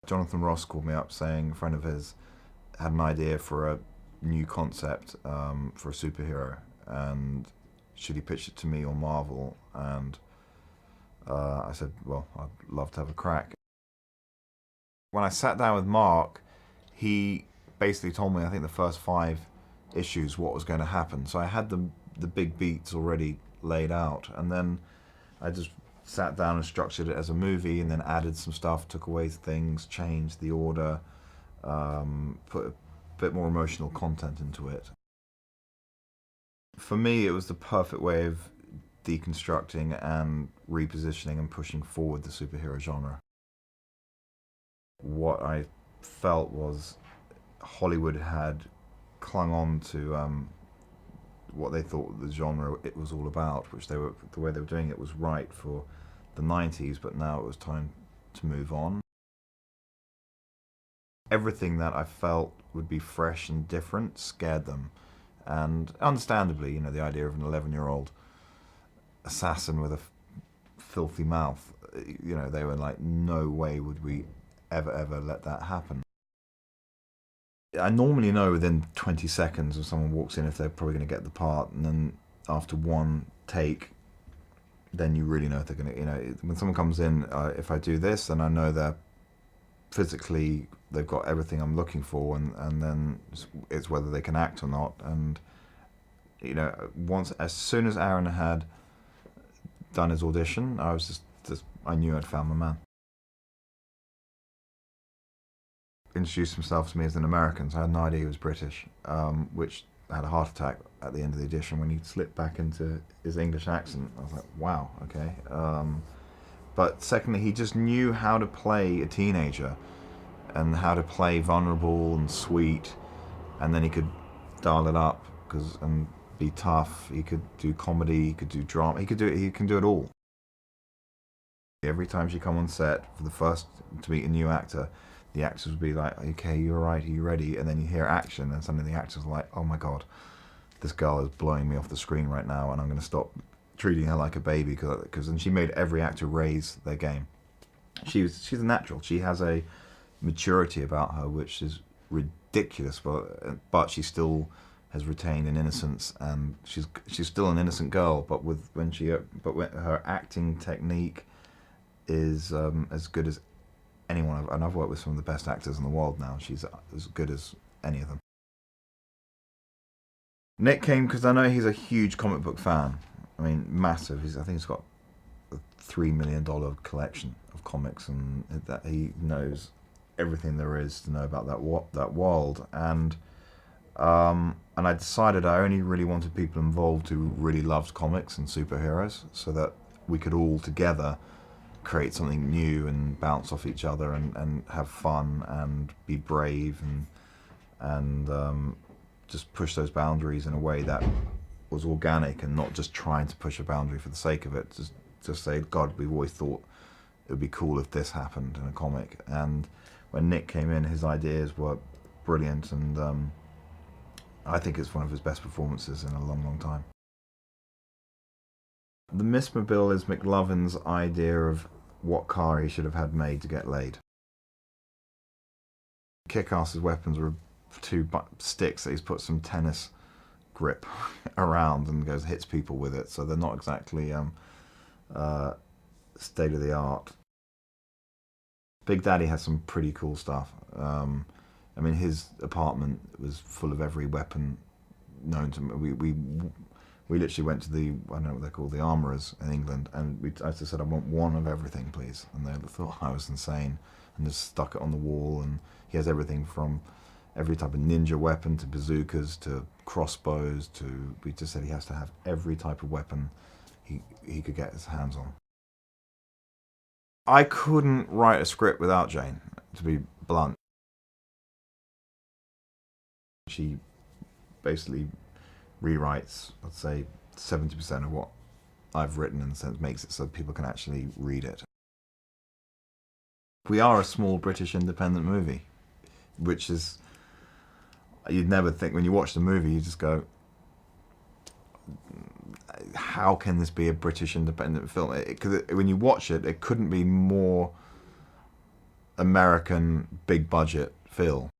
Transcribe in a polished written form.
Jonathan Ross called me up saying a friend of his had an idea for a new concept for a superhero, and should he pitch it to me or Marvel? And I said, well, I'd love to have a crack. When I sat down with Mark, he basically told me, I think the first 5 issues, what was going to happen. So I had the big beats already laid out, and then I just sat down and structured it as a movie, and then added some stuff, took away things, changed the order, put a bit more emotional content into it. For me, it was the perfect way of deconstructing and repositioning and pushing forward the superhero genre. What I felt was Hollywood had clung on to what they thought the genre it was all about, which the way they were doing it was right for the 90s, but now it was time to move on. Everything that I felt would be fresh and different scared them, and understandably, you know, the idea of an 11-year-old assassin with a filthy mouth, you know, they were like, no way would we ever let that happen. I normally know within 20 seconds if someone walks in if they're probably going to get the part, and then after one take, then you really know if they're going to, you know, when someone comes in, if I do this, then I know they're physically, they've got everything I'm looking for, and then it's whether they can act or not. And, you know, as soon as Aaron had done his audition, I was just I knew I'd found my man. Introduced himself to me as an American, so I had no idea he was British, which I had a heart attack at the end of the audition when he slipped back into his English accent. I was like, wow, okay. But secondly, he just knew how to play a teenager and how to play vulnerable and sweet, and then he could dial it up and be tough. He could do comedy, he could do drama, he can do it all. Every time she come on set for the first to meet a new actor, the actors would be like, okay, you're right, are you ready? And then you hear action, and suddenly the actors are like, oh my god, this girl is blowing me off the screen right now, and I'm going to stop treating her like a baby, and she made every actor raise their game. She's a natural. She has a maturity about her which is ridiculous, but she still has retained an innocence, and she's still an innocent girl. But when her acting technique is as good as anyone, and I've worked with some of the best actors in the world now. She's as good as any of them. Nick came because I know he's a huge comic book fan. I mean, massive. I think he's got a $3 million collection of comics, and that he knows everything there is to know about that world. And I decided I only really wanted people involved who really loved comics and superheroes, so that we could all together create something new and bounce off each other and have fun and be brave and just push those boundaries in a way that was organic and not just trying to push a boundary for the sake of it. Just say, God, we've always thought it would be cool if this happened in a comic. And when Nick came in, his ideas were brilliant, and I think it's one of his best performances in a long time. The Mistmobile is McLovin's idea of what car he should have had made to get laid. Kick-Ass's weapons were 2 sticks that he's put some tennis grip around and hits people with it, so they're not exactly state of the art. Big Daddy has some pretty cool stuff. I mean, his apartment was full of every weapon known to me. We literally went to I don't know what they're called, the armourers in England, and I just said, I want one of everything, please. And they thought I was insane, and just stuck it on the wall. And he has everything from every type of ninja weapon to bazookas to crossbows to, we just said he has to have every type of weapon he could get his hands on. I couldn't write a script without Jane, to be blunt. She basically rewrites, let's say, 70% of what I've written, in the sense makes it so people can actually read it. We are a small British independent movie, which is, you'd never think, when you watch the movie, you just go, how can this be a British independent film? Because when you watch it, it couldn't be more American big budget feel.